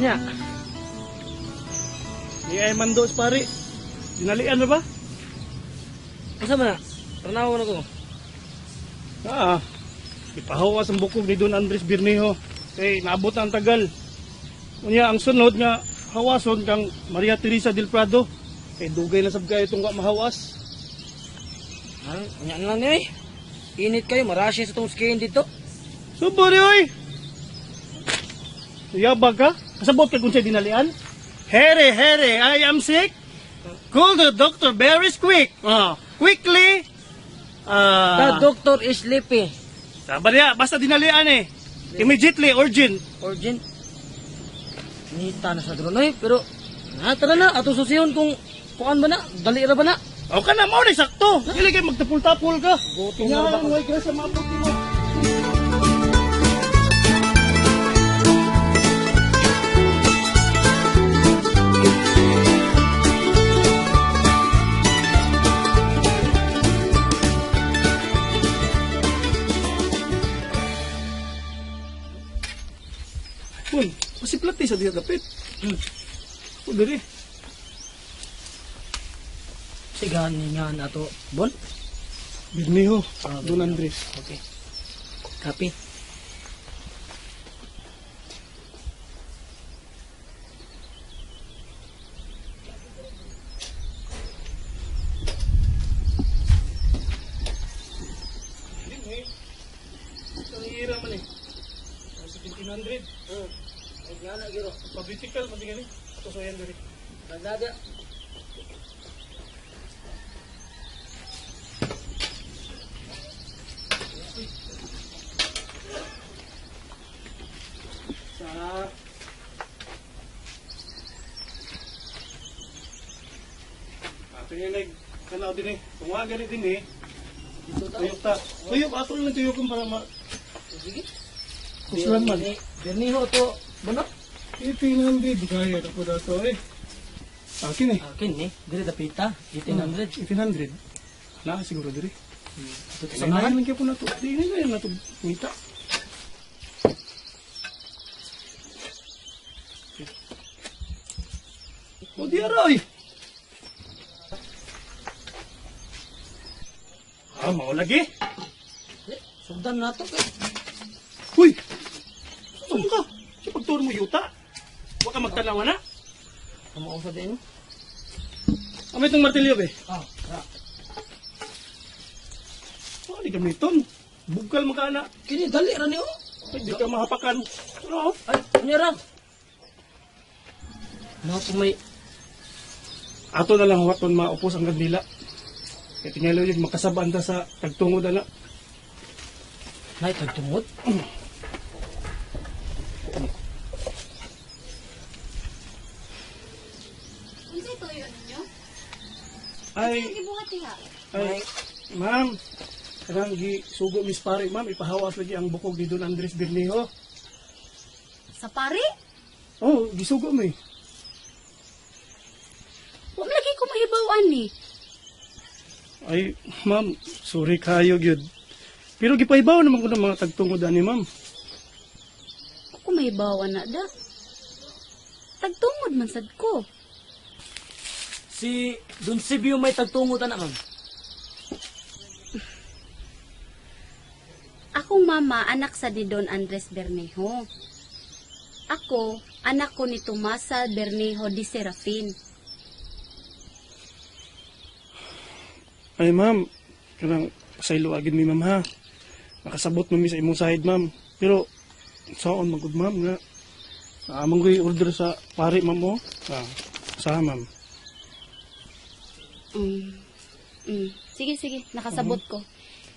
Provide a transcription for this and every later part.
Nya. Ni ay mandos pare. Dinalian na ba? Asa man na? Tanaw na ko. Ipahawas ang bukog ni Don Andres Bermejo. Kay naabot ang tagal. Unya ang sunod nga hawason kang Maria Teresa del Prado. Kay dugay na sab kayo itong mahawas. Nya na ni ay. Init kayo, marasya sa tong skin dito. Subori oy. Yabag ka? Kasabot ka kung siya dinalian? Here, I am sick. Call the doctor very quick. Quickly. The doctor is sleepy. Sabar ya, basta dinalian eh. Immediately, urgent. Urgent. Nita na sa drone oy, pero tara na ato susiyon kung kuan ba na, dali ra ba na? O ka na, mo na sakto. Dili kay magtapul-tapul ka. Gutom na ba? Yan, way ka sa mapot mo. Kun, masiplat sa diha dapit. O diri. Sigan nga nato, Bon. Bermejo, Don Andres. Okay. Copy. Ang hira man eh. Sa 1500. Ay gana giro. Pabitical, matigani. Ato sa yan diri. Nagdada. Ato yung kanaw din eh. Kung nga ganit din eh. Tuyok ta. Tuyok, ato lang tuyok kung para ma... Sige. Kuslan man. Berniho to, Bono? Itingan di kaya na po dato eh. Akin eh. Akin ni, dili dapita, 1800. 1800. Na, siguro diri. Sa Sanayan lang kaya po na to. Di na yan na to. Mita. O di aray. Mau lagi. Sugdan na to kay. Uy! Saan ka? Sa pagturo mo yuta? Huwag ka magtanawa na. Kamo sa din. Amay itong martilyo be. Ra. Di gamiton. Bugal mo ka na. Kini dali ra niyo. Ay, di ka mahapakan. Ano? Ay, nira. Nato may Ato na lang hawaton maupos ang gandila. Kaya tingalo yung makasabaan ta sa tagtungod na. nay tagtungod. tuyo ninyo? Ay, Gibuhat diha. ay, ma'am. Karang gisugo Miss Pare, ma'am. Ipahawas lagi ang bukog ni Don Andres Bermejo. Sa pari? Oh, gisugo mo eh. Huwag lagi ko mahibawan ni. Ay, ma'am, sorry kayo gyud. Pero gipaibaw naman ko ng mga tagtungod ani, ma'am. Ako mahibawan na da. Tagtungod man sad ko. Si Don Sibio may tagtungod na, ma'am. Akong mama, anak sa ni Don Andres Bermejo. Ako, anak ko ni Tomasa Bermejo de Serafin. Ay, ma'am, karang pasaylo agad mi, ma'am, ha. Nakasabot mo mi sa imong side, ma'am. Pero, saan magod, ma'am, nga. Amang ko'y order sa pare, ma'am, mo. Sa, ma'am. Sige, sige, nakasabot ko.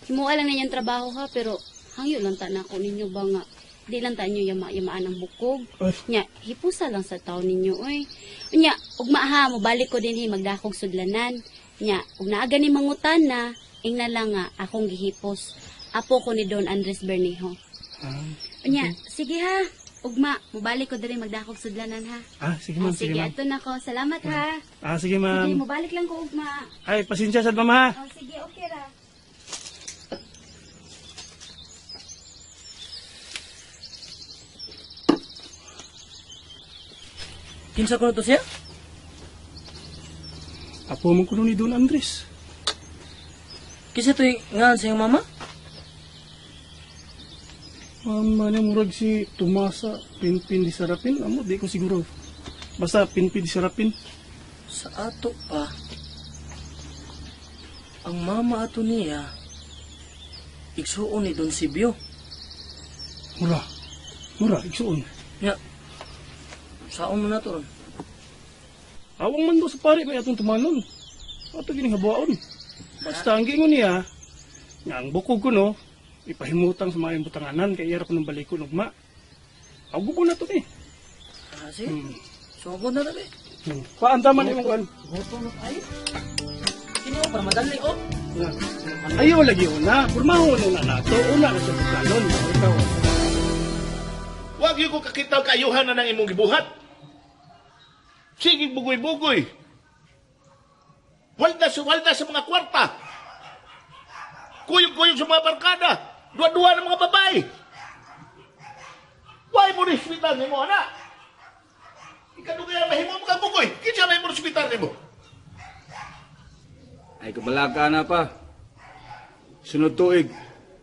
Himuha lang na niyang trabaho ha, pero hangyo lang ta na ako ninyo ba nga. Di lang ta nyo yamaan ang bukog. Ay. Nya, hipusa lang sa taon ninyo, oy. Nya, ugma ha, mabalik ko din magdakog sudlanan. Nya, ug naaga ni mangutan na, ing na lang nga, akong gihipos. Apo ko ni Don Andres Bermejo. Nya, sige ha, ugma, mabalik ko din magdakog sudlanan ha. Sige, ma'am, sige, Sige, ma'am. ato na ko. Salamat ha. Sige, Sige, ma'am. mabalik lang ko ugma. Ay, pasensya sa ma'am, ha. Oh, sige, okay ra. Kinsa ko na to siya? Apo mo ko ni Don Andres. Kinsa to nga sa iyong mama? Mama niya murag si Tomasa Pinpin di Sarapin. Amo, di ko siguro. Basta Pinpin di Sarapin. Sa ato pa. Ang mama ato niya, igsuon ni Don Sibio. Mura, igsuon. Nya, saon mo na to ron? Awang man do sa pare may atong tumalon. Ato gining habuaon. Basta ang gingon niya, nga ang bukog ko no, ipahimutang sa mga imbutanganan kay iyara ko ng balikon ugma. Aw gubo na to eh. Sige. Sugod na tabi. Paandaman imong kan. Goto na tayo. Kini mo para madali, oh. Ayaw lagi una, purmaho na nato, una na sa bukanon. Ikaw. Wag yung ko kakita kaayuhan na ng imong gibuhat. Sige bugoy-bugoy. Walda sa mga kwarta. Kuyog-kuyog sa mga barkada. Dua-dua ng mga babae. Why mo respetan ni mo, anak? Ikano kaya mahimo mo ka bugoy? Kinsa may mo respetan ni mo? Ay kabalaka na pa. Sunod tuig,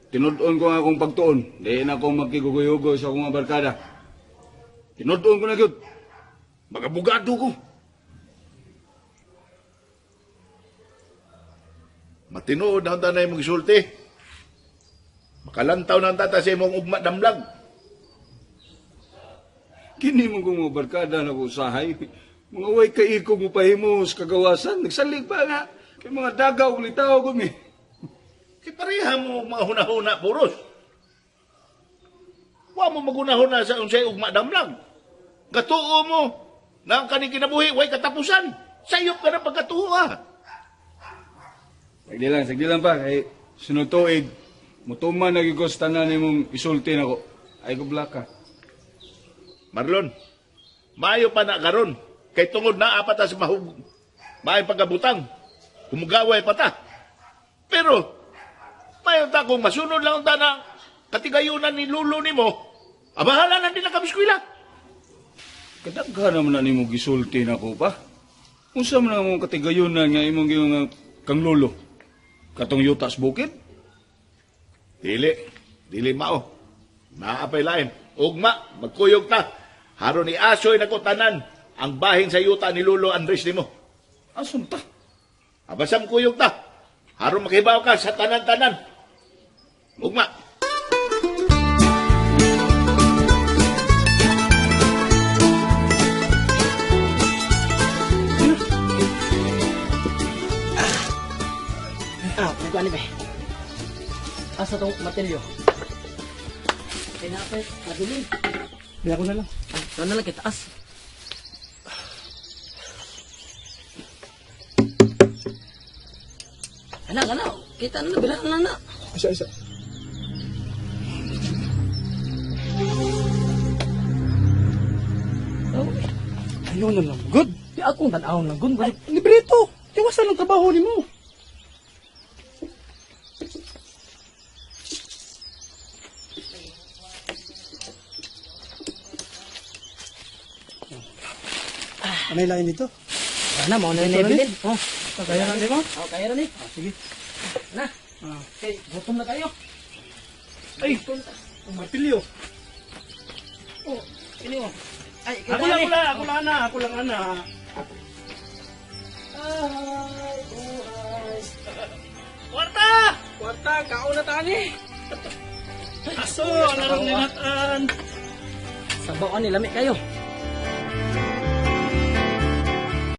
tinudon ko nga akong pagtuon. Di na akong magkigugoy-ugoy sa akong mga barkada. Tinudon ko na gyud. Magabugado ko. Matinood na ang tanay mong isulti. Makalantaw na ang tata sa imong ugma damlag. Kini mo kong mga barkada na ko usahay. Mga way kaiko mo pahimo sa kagawasan. Nagsalig pa nga. Kay mga dagaw ulitaw ko mi. Kipareha mo mga hunahuna puros. Wa mo magunahuna sa unsay ugma damlag. Gatuo mo na ang kaning kinabuhi way katapusan. Sayop ka na pagkatuo ah. Sagdi lang pa. Kay sunod tuig, mutuman nagigos tanan mong isulti na ko. Ay kabalaka. Marlon, maayo pa na karon. Kay tungod na apat sa mahug. Maay pagkabutang. Humugaway pa ta. Pero, mayon ta kung masunod lang ta na katigayunan ni Lulo ni mo, abahala na din na kabiskwila. Kadaghan naman na nimo gisulti na ko pa. Unsa man ang mong katigayunan nga imong yung kang lolo? Katong yutas bukid? Dili mao. Naapay lain. Ugma, magkuyog ta. Haron ni Asoy na ko tanan ang bahin sa yuta ni Lulo Andres ni mo. Asun ta? Abasam kuyog ta. Haron makibaw ka sa tanan-tanan. Ugma. Buka ni be. Asa tong materyo? Kaya na, pe, madilim. Di ako na lang. Saan na lang kita as? Anak, kita na, bilang na na. Isa. Oh, Ayaw na lang, good. di akong tanawon lang, gun. Balik. Librito, tiwasan ang trabaho ni mo. Ano yung lain dito? Sana, mau na yung bilin. Oh, Kaya na, di ba? kaya na ni. Sige. Na, Ah. okay, gutom na tayo. Ay, ang mapilyo. Oh, ini oh. Ay, Ako lang, ako lang, ana. Kwarta! Kwarta, kaon na tani. Aso, ang larong ninatan. Sabawan ni lamig kayo.